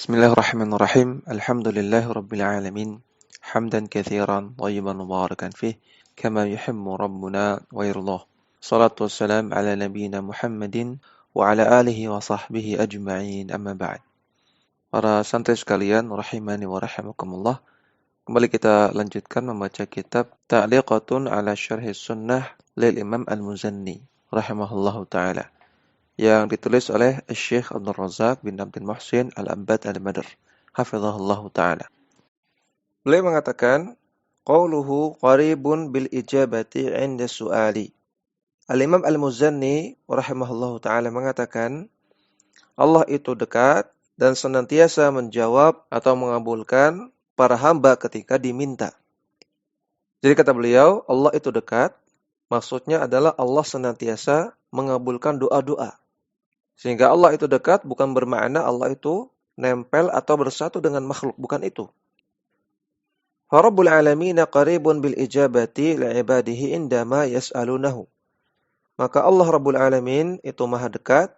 Bismillahirrahmanirrahim. Alhamdulillahirabbil alamin. Hamdan katsiran thayyiban mubarakan fih kama yuhibbu rabbuna wa yardah. Shalatu wassalam ala nabiyyina Muhammadin wa ala alihi wa sahbihi ajma'in. Amma ba'd. Para santri sekalian, rahimani wa rahimakumullah. Kembali kita lanjutkan membaca kitab Ta'liqatun ala Syarhis Sunnah lil Imam Al-Muzanni rahimahullahu taala, yang ditulis oleh Syekh Abdul Razak bin Abdul Muhsin Al-Abbad Al-Badr hafizahullahu taala. Beliau mengatakan, qauluhu qaribun bil ijabati 'inda su'ali. Al-Imam Al-Muzanni rahimahullahu taala mengatakan, Allah itu dekat dan senantiasa menjawab atau mengabulkan para hamba ketika diminta. Jadi kata beliau, Allah itu dekat, maksudnya adalah Allah senantiasa mengabulkan doa-doa. Sehingga Allah itu dekat bukan bermakna Allah itu nempel atau bersatu dengan makhluk, bukan itu. Rabbul alamin qaribun bil ijabati li'ibadihi indama yas'alunahu. Maka Allah Rabbul Alamin itu maha dekat,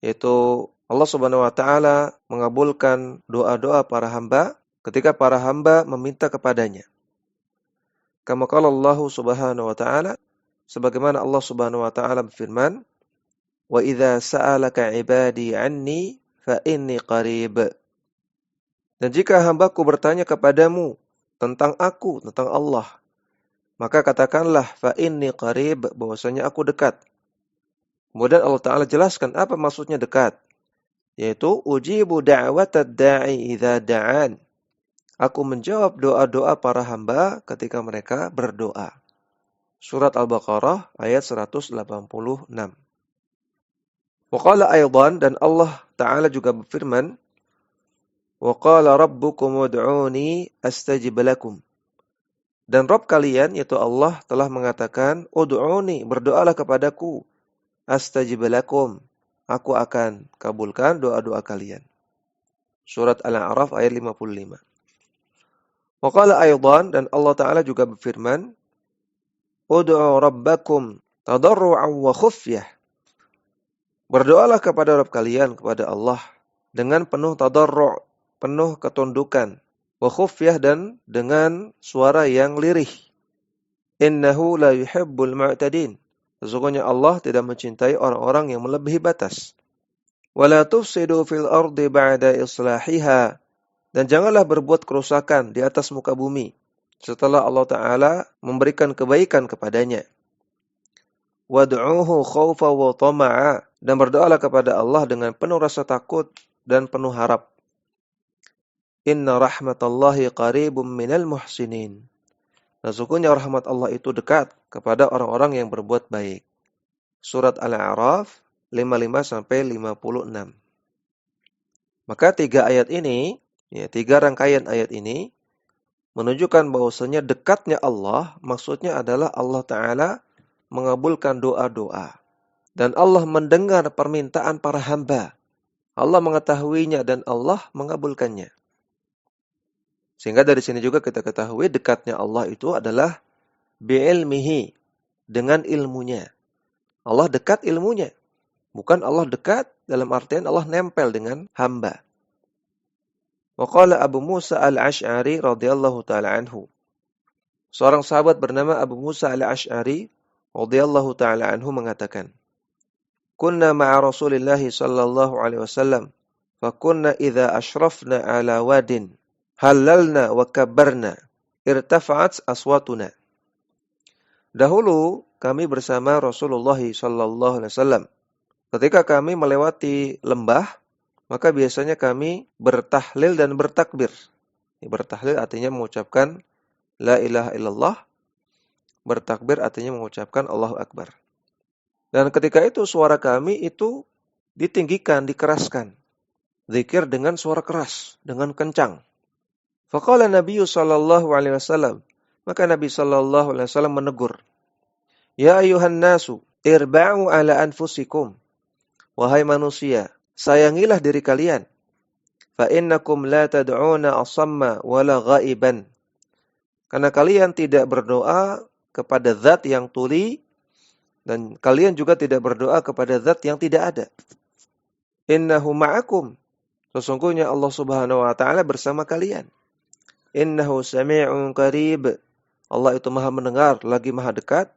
yaitu Allah Subhanahu wa taala mengabulkan doa-doa para hamba ketika para hamba meminta kepadanya. Kama qala Allah Subhanahu wa taala, sebagaimana Allah Subhanahu wa taala berfirman, wa idza sa'alaka 'ibadi 'anni fa inni qarib. Dan jika hambaku bertanya kepadamu tentang aku, tentang Allah, maka katakanlah fa inni qarib, bahwasanya aku dekat. Kemudian Allah Ta'ala jelaskan apa maksudnya dekat, yaitu ujibu da'watad da'i idza da'an. Aku menjawab doa-doa para hamba ketika mereka berdoa. Surat Al-Baqarah ayat 186. Wa qala aydan, dan Allah Ta'ala juga berfirman, wa qala rabbukum ud'uni astajib lakum. Dan Rabb kalian, yaitu Allah, telah mengatakan, ud'uni, berdoalah kepadaku, astajib lakum, aku akan kabulkan doa-doa kalian. Surat Al-A'raf ayat 55. Wa qala aydan, dan Allah Ta'ala juga berfirman, ud'u rabbakum tadarru'an wa khufyah. Berdoalah kepada Rabb kalian, kepada Allah, dengan penuh tadarru', penuh ketundukan, wa khufyah, dan dengan suara yang lirih. Innahu la yuhibbul mu'tadin. Sesungguhnya Allah tidak mencintai orang-orang yang melebihi batas. Wala tufsidu fil ardi ba'da islahiha. Dan janganlah berbuat kerusakan di atas muka bumi setelah Allah Ta'ala memberikan kebaikan kepadanya. Wad'uhu khawfa wa tama'a. Dan berdoalah kepada Allah dengan penuh rasa takut dan penuh harap. Inna rahmatallahi qaribum minal muhsinin. Sesungguhnya rahmat Allah itu dekat kepada orang-orang yang berbuat baik. Surat Al-A'raf 55-56. Maka tiga rangkaian ayat ini menunjukkan bahwasanya dekatnya Allah, maksudnya adalah Allah Ta'ala mengabulkan doa-doa. Dan Allah mendengar permintaan para hamba. Allah mengetahuinya dan Allah mengabulkannya. Sehingga dari sini juga kita ketahui dekatnya Allah itu adalah bi'ilmihi, dengan ilmunya. Allah dekat ilmunya. Bukan Allah dekat dalam artian Allah nempel dengan hamba. Wa qala Abu Musa Al-Asy'ari radhiyallahu ta'ala anhu. Seorang sahabat bernama Abu Musa Al-Asy'ari radhiyallahu ta'ala anhu mengatakan, kunna ma'a Rasulillah sallallahu alaihi wasallam, fa kunna idza ashrafna ala wadin halalna wa kabbarna irtafa'at aswatuna. Dahulu kami bersama Rasulullah sallallahu alaihi wasallam. Ketika kami melewati lembah, maka biasanya kami bertahlil dan bertakbir. Bertahlil artinya mengucapkan la ilaha illallah. Bertakbir artinya mengucapkan Allahu Akbar. Dan ketika itu suara kami itu ditinggikan, dikeraskan. Zikir dengan suara keras, dengan kencang. Faqala Nabi sallallahu alaihi wasallam, maka Nabi sallallahu alaihi wasallam menegur, ya ayuhan nasu, irba'u ala anfusikum. Wahai manusia, sayangilah diri kalian. Fa innakum la tad'una asamma wala ghaiban. Karena kalian tidak berdoa kepada zat yang tuli, dan kalian juga tidak berdoa kepada zat yang tidak ada. Innahu ma'akum. Sesungguhnya Allah Subhanahu wa taala bersama kalian. Innahu sami'un qarib. Allah itu Maha mendengar, lagi Maha dekat.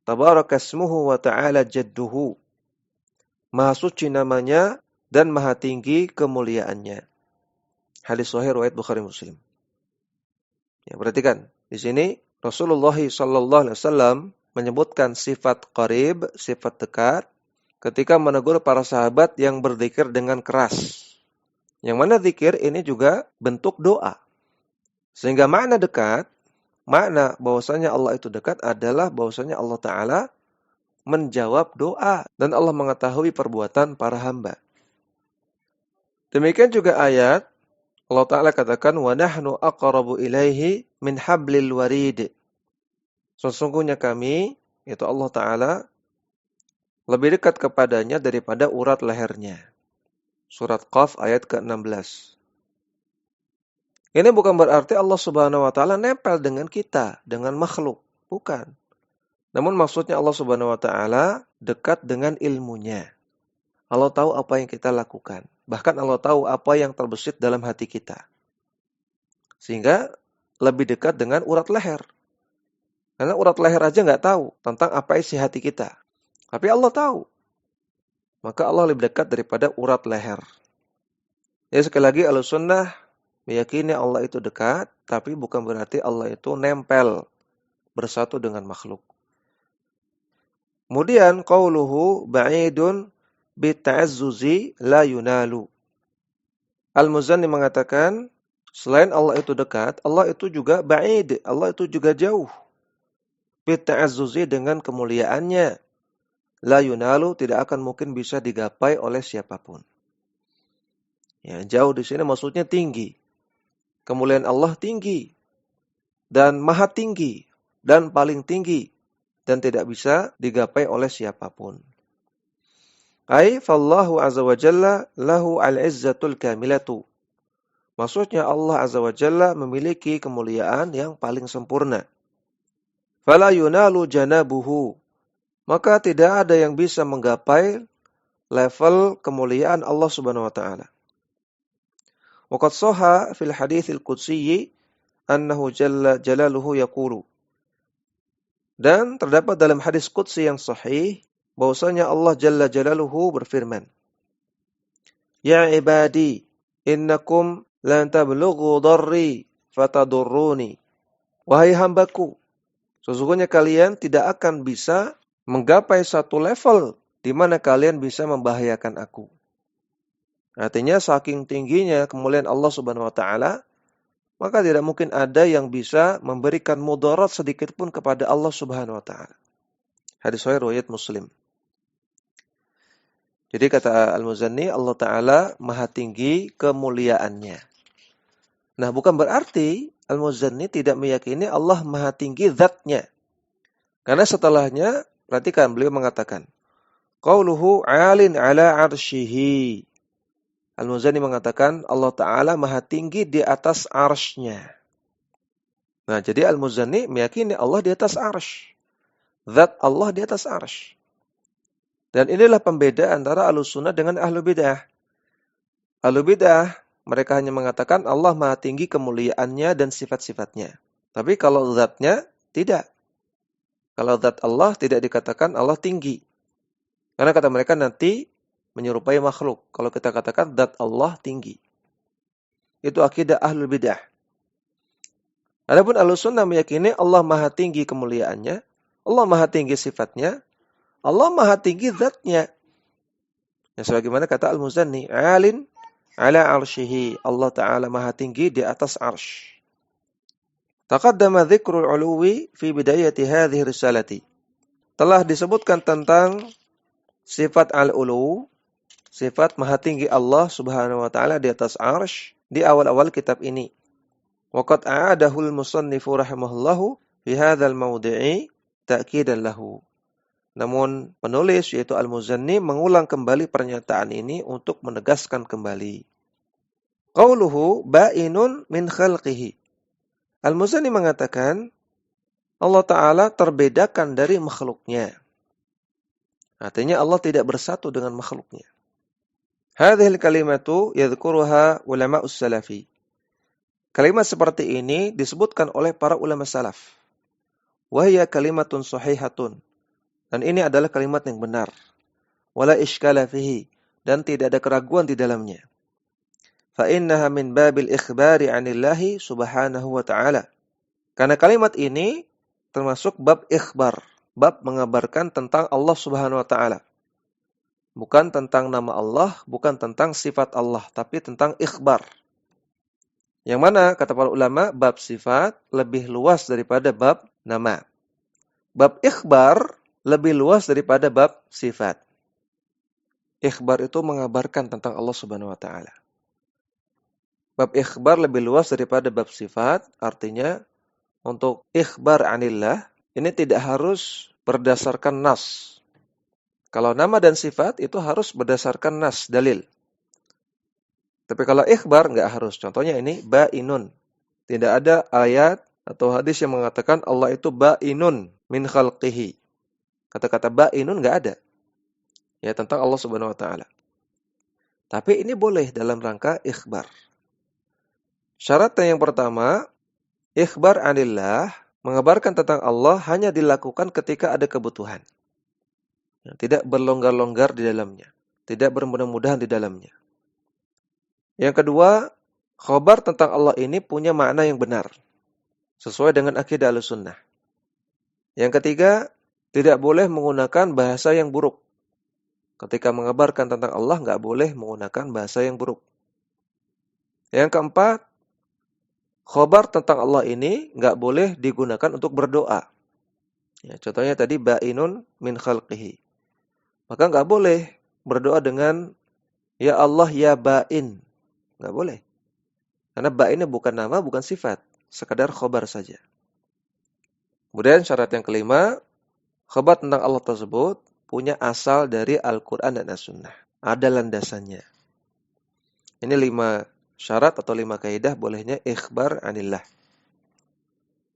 Tabarakasmuhu wa ta'ala jadduhu. Maha suci namanya dan maha tinggi kemuliaannya. Hadis sahih riwayat Bukhari Muslim. Ya, perhatikan, di sini Rasulullah sallallahu alaihi wasallam menyebutkan sifat qarib, sifat dekat ketika menegur para sahabat yang berzikir dengan keras. Yang mana zikir ini juga bentuk doa. Sehingga makna dekat, makna bahwasanya Allah itu dekat adalah bahwasanya Allah Ta'ala menjawab doa. Dan Allah mengetahui perbuatan para hamba. Demikian juga ayat, Allah Ta'ala katakan, وَنَحْنُ أَقْرَبُ إِلَيْهِ مِنْ حَبْلِ الْوَرِيدِ. Sesungguhnya kami, yaitu Allah Ta'ala, lebih dekat kepadanya daripada urat lehernya. Surat Qaf ayat ke-16. Ini bukan berarti Allah Subhanahu wa taala nempel dengan kita, dengan makhluk, bukan. Namun maksudnya Allah Subhanahu wa taala dekat dengan ilmunya. Allah tahu apa yang kita lakukan. Bahkan Allah tahu apa yang terbesit dalam hati kita. Sehingga lebih dekat dengan urat leher. Karena urat leher aja nggak tahu tentang apa isi hati kita. Tapi Allah tahu. Maka Allah lebih dekat daripada urat leher. Ya, sekali lagi Ahlussunnah meyakini Allah itu dekat, tapi bukan berarti Allah itu nempel, bersatu dengan makhluk. Kemudian qauluhu ba'idun bita'azzuzi la yunalu. Al-Muzanni mengatakan, selain Allah itu dekat, Allah itu juga ba'id, Allah itu juga jauh. Bita'azzuzi dengan kemuliaannya. La yunalu, tidak akan mungkin bisa digapai oleh siapapun. Ya, jauh di sini maksudnya tinggi. Kemuliaan Allah tinggi dan maha tinggi dan paling tinggi dan tidak bisa digapai oleh siapapun. Ai fallahu azza wa jalla lahu al-izzatul kamilatu. Maksudnya Allah azza wa jalla memiliki kemuliaan yang paling sempurna. Fala yunalu janabuhu. Maka tidak ada yang bisa menggapai level kemuliaan Allah Subhanahu wa taala. Waqad shahha fil haditsil qudsi annahu jalla jalaluhu yaqulu. Dan terdapat dalam hadis qudsi yang sahih bahwasanya Allah jalla jalaluhu berfirman, Ya ibadi, innakum lan tablughu dharri fatadurruni. Wahai hambaku, sesungguhnya kalian tidak akan bisa menggapai satu level di mana kalian bisa membahayakan aku. Artinya saking tingginya kemuliaan Allah Subhanahu wa taala, maka tidak mungkin ada yang bisa memberikan mudarat sedikit pun kepada Allah Subhanahu wa taala. Hadis sahih riwayat Muslim. Jadi kata Al-Muzanni, Allah Ta'ala maha tinggi kemuliaannya. Nah, bukan berarti Al-Muzanni tidak meyakini Allah maha tinggi zatnya. Karena setelahnya, perhatikan beliau mengatakan, Qauluhu 'alin 'ala 'arsyihi. Al-Muzanni mengatakan Allah Ta'ala maha tinggi di atas arsy-Nya. Nah, jadi Al-Muzanni meyakini Allah di atas arsy. Zat Allah di atas arsy. Dan inilah pembeda antara Ahlussunnah dengan Ahlul Bidah. Ahlul Bidah, mereka hanya mengatakan Allah maha tinggi kemuliaannya dan sifat-sifatnya. Tapi kalau zatnya, tidak. Kalau zat Allah tidak dikatakan Allah tinggi. Karena kata mereka nanti menyerupai makhluk. Kalau kita katakan zat Allah tinggi. Itu akidah Ahlul Bidah. Adapun Ahlussunnah meyakini Allah maha tinggi kemuliaannya, Allah maha tinggi sifatnya, Allah maha tinggi zatnya. Yang sebagaimana kata Al-Muzanni, 'alin 'ala 'arsyihi. Allah Ta'ala maha tinggi di atas arsy. Taqaddama dzikrul 'uluwi fi bidayati hadhihi risalati. Telah disebutkan tentang sifat al-ulu, sifat maha tinggi Allah Subhanahu wa taala di atas arsy di awal-awal kitab ini. Waqad a'adahu al-musannifu rahimahullahu fi hadzal mawdi'i ta'kidan lahu. Namun penulis yaitu Al-Muzanni mengulang kembali pernyataan ini untuk menegaskan kembali. Qauluhu ba'inun min khalqihi. Al-Muzanni mengatakan Allah Ta'ala terbedakan dari makhluknya. Artinya Allah tidak bersatu dengan makhluknya. Hadhil kalimatu yadhkuruha ulama'us salafi. Kalimat seperti ini disebutkan oleh para ulama salaf. Wa hiya kalimatun sahihatun. Dan ini adalah kalimat yang benar. Wala iskala fihi. Dan tidak ada keraguan di dalamnya. Fa innaha min babil ikhbari 'anillahi subhanahu wa ta'ala. Karena kalimat ini termasuk bab ikhbar. Bab mengabarkan tentang Allah subhanahu wa ta'ala. Bukan tentang nama Allah, bukan tentang sifat Allah, tapi tentang ikhbar. Yang mana, kata para ulama, bab sifat lebih luas daripada bab nama. Bab ikhbar lebih luas daripada bab sifat. Ikhbar itu mengabarkan tentang Allah Subhanahu wa taala. Bab ikhbar lebih luas daripada bab sifat, artinya untuk ikhbar anillah ini tidak harus berdasarkan nas. Kalau nama dan sifat itu harus berdasarkan nas, dalil. Tapi kalau ikhbar nggak harus. Contohnya ini ba'inun. Tidak ada ayat atau hadis yang mengatakan Allah itu ba'inun min khalqihi. Kata-kata ba'inun nggak ada. Ya, tentang Allah Subhanahu wa taala. Tapi ini boleh dalam rangka ikhbar. Syaratnya yang pertama, ikhbar anillah, mengabarkan tentang Allah hanya dilakukan ketika ada kebutuhan. Tidak berlonggar-longgar di dalamnya. Tidak bermudah-mudahan di dalamnya. Yang kedua, khabar tentang Allah ini punya makna yang benar. Sesuai dengan akidah Ahlussunnah. Yang ketiga, tidak boleh menggunakan bahasa yang buruk. Ketika mengabarkan tentang Allah, nggak boleh menggunakan bahasa yang buruk. Yang keempat, khabar tentang Allah ini nggak boleh digunakan untuk berdoa. Ya, contohnya tadi, ba'inun min khalqihi. Maka nggak boleh berdoa dengan ya Allah ya ba'in. Nggak boleh. Karena ba'in ini bukan nama, bukan sifat. Sekadar khabar saja. Kemudian syarat yang kelima, khabar tentang Allah tersebut punya asal dari Al-Quran dan As-Sunnah. Ada landasannya. Ini 5 syarat atau 5 kaidah bolehnya ikhbar anillah.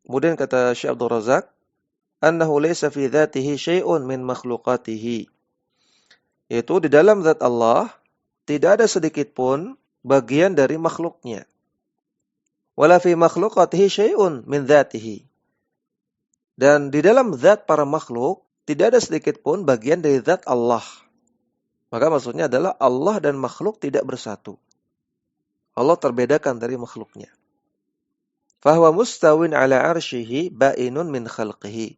Kemudian kata Syekh Abdul Razak, annahu laysa fi dzatihi syai'un min makhluqatihi. Yaitu di dalam zat Allah tidak ada sedikit pun bagian dari makhluknya. Wala fi makhluqatihi syai'un min dzatihi. Dan di dalam zat para makhluk tidak ada sedikit pun bagian dari zat Allah. Maka maksudnya adalah Allah dan makhluk tidak bersatu. Allah terbedakan dari makhluknya. Fahuwa mustawin ala arsyihi ba'inun min khalqihi.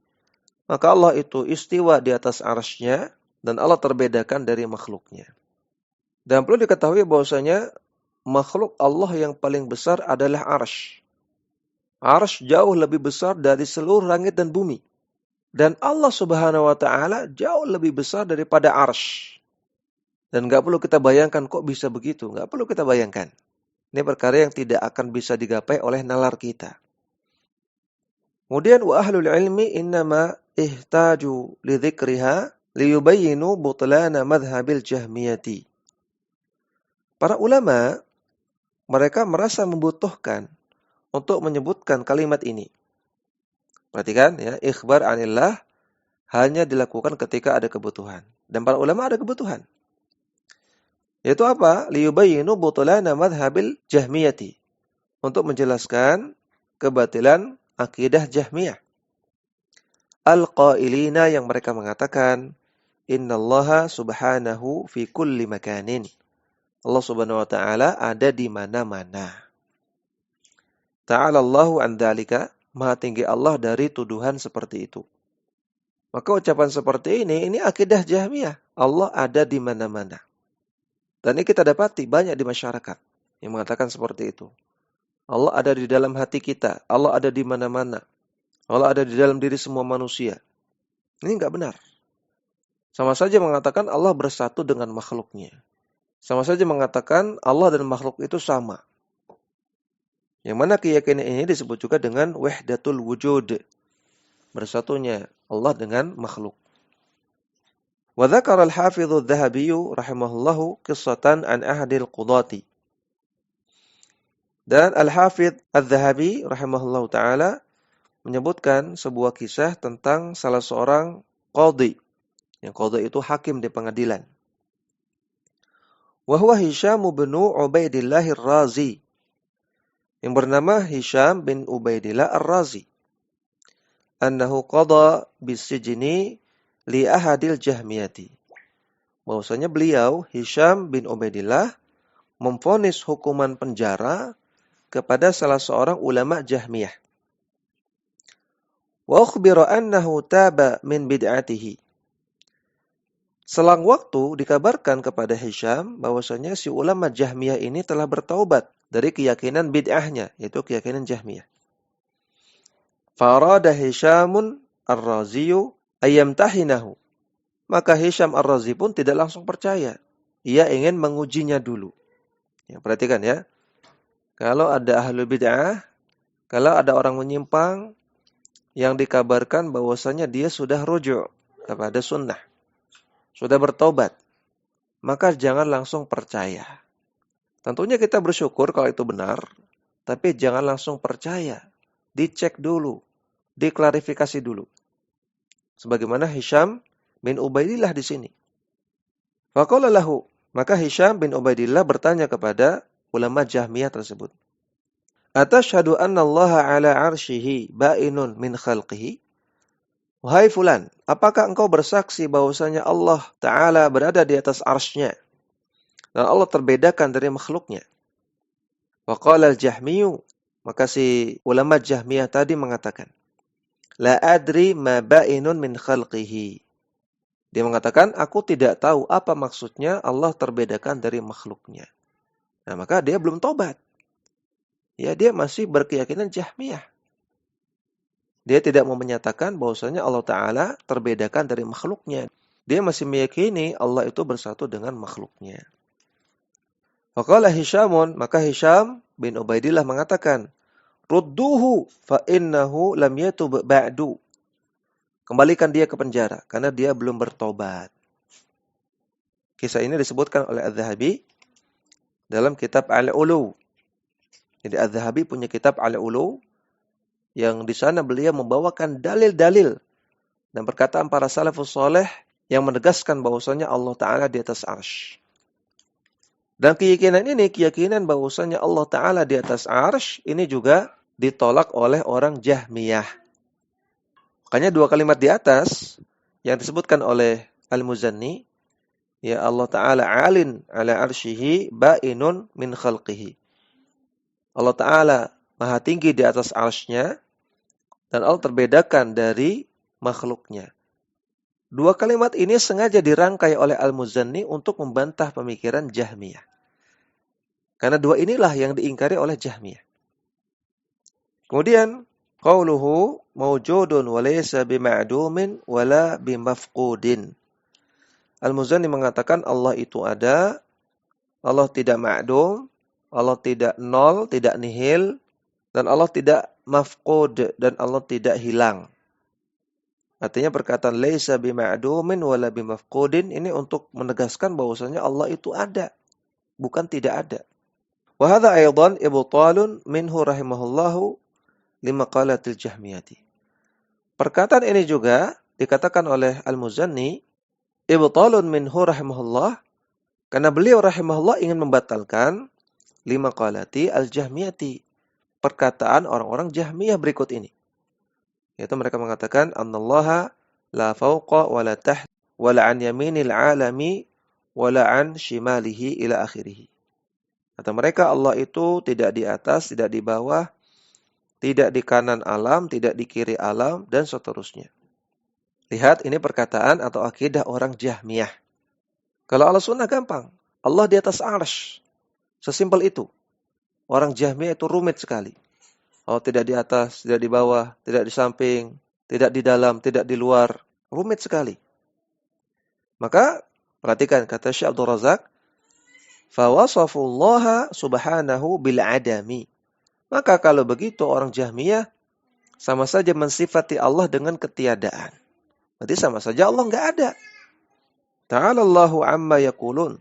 Maka Allah itu istiwa di atas arsy-Nya dan Allah terbedakan dari makhluknya. Dan perlu diketahui bahwasanya makhluk Allah yang paling besar adalah arsy. Arsy jauh lebih besar dari seluruh langit dan bumi. Dan Allah Subhanahu wa taala jauh lebih besar daripada arsy. Dan enggak perlu kita bayangkan kok bisa begitu, enggak perlu kita bayangkan. Ini perkara yang tidak akan bisa digapai oleh nalar kita. Kemudian wa ahlul ilmi innama ihtaju li dzikriha liyubayyinu butlana madhhabil Jahmiyati. Para ulama mereka merasa membutuhkan untuk menyebutkan kalimat ini. Perhatikan ya, ikhbar anillah hanya dilakukan ketika ada kebutuhan. Dan para ulama ada kebutuhan. Yaitu apa? Liyubayyinu butlana madhhabil Jahmiyati. Untuk menjelaskan kebatilan akidah Jahmiyah. Al-qailina yang mereka mengatakan, innallaha subhanahu fi kulli makanin. Allah Subhanahu wa taala ada di mana-mana. Ta'ala Allahu an dzalika, maha tinggi Allah dari tuduhan seperti itu. Maka ucapan seperti ini akidah Jahmiyah. Allah ada di mana-mana. Dan ini kita dapati banyak di masyarakat yang mengatakan seperti itu. Allah ada di dalam hati kita. Allah ada di mana-mana. Allah ada di dalam diri semua manusia. Ini enggak benar. Sama saja mengatakan Allah bersatu dengan makhluknya. Sama saja mengatakan Allah dan makhluk itu sama. Yang mana keyakinan ini disebut juga dengan wahdatul wujud. Bersatunya Allah dengan makhluk. Wa dzakara al-Hafidz adz-Dzahabi rahimahullahu qissatan an ahadil qudati. Dan Al-Hafidz adz-Dzahabi rahimahullahu taala menyebutkan sebuah kisah tentang salah seorang qadhi. Yang qadhi itu hakim di pengadilan. Wa huwa Hisham bin Ubaidillah Ar-Razi. Yang bernama Hisham bin Ubaidillah Ar-Razi. Annahu qada bisijni li ahadil jahmiyati. Bahwasanya beliau Hisham bin Ubaidillah memvonis hukuman penjara kepada salah seorang ulama Jahmiyah. Wa ukhbira annahu taba min bid'atihi. Selang waktu dikabarkan kepada Hisham bahwasanya si ulama Jahmiyah ini telah bertaubat dari keyakinan bid'ahnya, yaitu keyakinan Jahmiyah. Farada Hishamun Ar-Raziyu ayyamtahinahu. Maka Hisham Ar-Razi pun tidak langsung percaya. Ia ingin mengujinya dulu. Ya, perhatikan ya. Kalau ada ahlul bid'ah, kalau ada orang menyimpang yang dikabarkan bahwasanya dia sudah rujuk kepada sunnah, sudah bertobat, maka jangan langsung percaya. Tentunya kita bersyukur kalau itu benar, tapi jangan langsung percaya. Dicek dulu, diklarifikasi dulu. Sebagaimana Hisham bin Ubaidillah di sini. Faqala lahu, maka Hisham bin Ubaidillah bertanya kepada ulama Jahmiyah tersebut. Atashhadu anna Allah ala arsyihi ba'inun min khalqihi? Wahai fulan, apakah engkau bersaksi bahwasanya Allah Ta'ala berada di atas arsy-Nya dan Allah terbedakan dari makhluknya? Waqala al-Jahmiyu, maka si ulama Jahmiyah tadi mengatakan, la adri ma ba'inun min khalqihi. Dia mengatakan, aku tidak tahu apa maksudnya Allah terbedakan dari makhluknya. Nah, maka dia belum tobat. Ya, dia masih berkeyakinan Jahmiyah. Dia tidak mau menyatakan bahwasanya Allah Ta'ala terbedakan dari makhluknya. Dia masih meyakini Allah itu bersatu dengan makhluknya. Faqala Hishamun, maka Hisham bin Ubaidillah mengatakan, Rudduhu fa innahu lam yatub ba'du. Kembalikan dia ke penjara karena dia belum bertobat. Kisah ini disebutkan oleh Az-Zahabi dalam kitab Al-Ulu. Jadi Az-Zahabi punya kitab Al-Ulu yang di sana beliau membawakan dalil-dalil dan perkataan para salafus saleh yang menegaskan bahwasanya Allah Ta'ala di atas arsy. Dan keyakinan ini, keyakinan bahwasanya Allah Ta'ala di atas arsy, ini juga ditolak oleh orang Jahmiyah. Makanya dua kalimat di atas yang disebutkan oleh Al-Muzanni, ya Allah Ta'ala alin ala arsyihi ba'inun min khalqihi. Allah Ta'ala maha tinggi di atas arsy-Nya dan Allah terbedakan dari makhluknya. Dua kalimat ini sengaja dirangkai oleh Al-Muzanni untuk membantah pemikiran Jahmiyah. Karena dua inilah yang diingkari oleh Jahmiyah. Kemudian, qauluhu mawjudun wa laysa bima'dumin wala bimafqudin. Al-Muzanni mengatakan Allah itu ada, Allah tidak ma'dum, Allah tidak nol, tidak nihil, dan Allah tidak mafqud, dan Allah tidak hilang. Artinya perkataan laisa bima'dumin wala bimafqudin ini untuk menegaskan bahwasanya Allah itu ada, bukan tidak ada. Wa hadza aidan ibtalun minhu rahimahullahu limaqalatil Jahmiyati. Perkataan ini juga dikatakan oleh Al-Muzanni ibtalun minhu rahimahullah karena beliau rahimahullah ingin membatalkan limaqalati al-Jahmiyati, perkataan orang-orang Jahmiyah berikut ini. Yaitu mereka mengatakan annallaha la fawqa wa la taht wa la an yaminil alami wa la an shimalihi ila akhirih. Kata mereka Allah itu tidak di atas, tidak di bawah, tidak di kanan alam, tidak di kiri alam, dan seterusnya. Lihat, ini perkataan atau akidah orang Jahmiyah. Kalau Allah Sunnah gampang. Allah di atas arsy. Sesimpel itu. Orang Jahmiyah itu rumit sekali. Allah tidak di atas, tidak di bawah, tidak di samping, tidak di dalam, tidak di luar. Rumit sekali. Maka, perhatikan kata Syekh Abdul Razak, fawasafullaha subhanahu bil adami. Maka kalau begitu orang Jahmiyah sama saja mensifati Allah dengan ketiadaan. Berarti sama saja Allah enggak ada. Ta'alallahu amma yaqulun.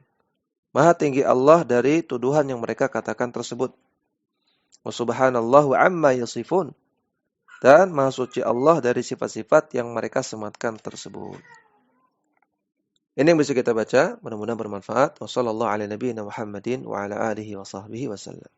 Maha tinggi Allah dari tuduhan yang mereka katakan tersebut. Wa subhanallahu amma yasifun. Dan maha suci Allah dari sifat-sifat yang mereka sematkan tersebut. Ini yang bisa kita baca, mudah-mudahan bermanfaat. Wassallallahu ala nabiyyina Muhammadin wa ala alihi wa sahbihi wasallam.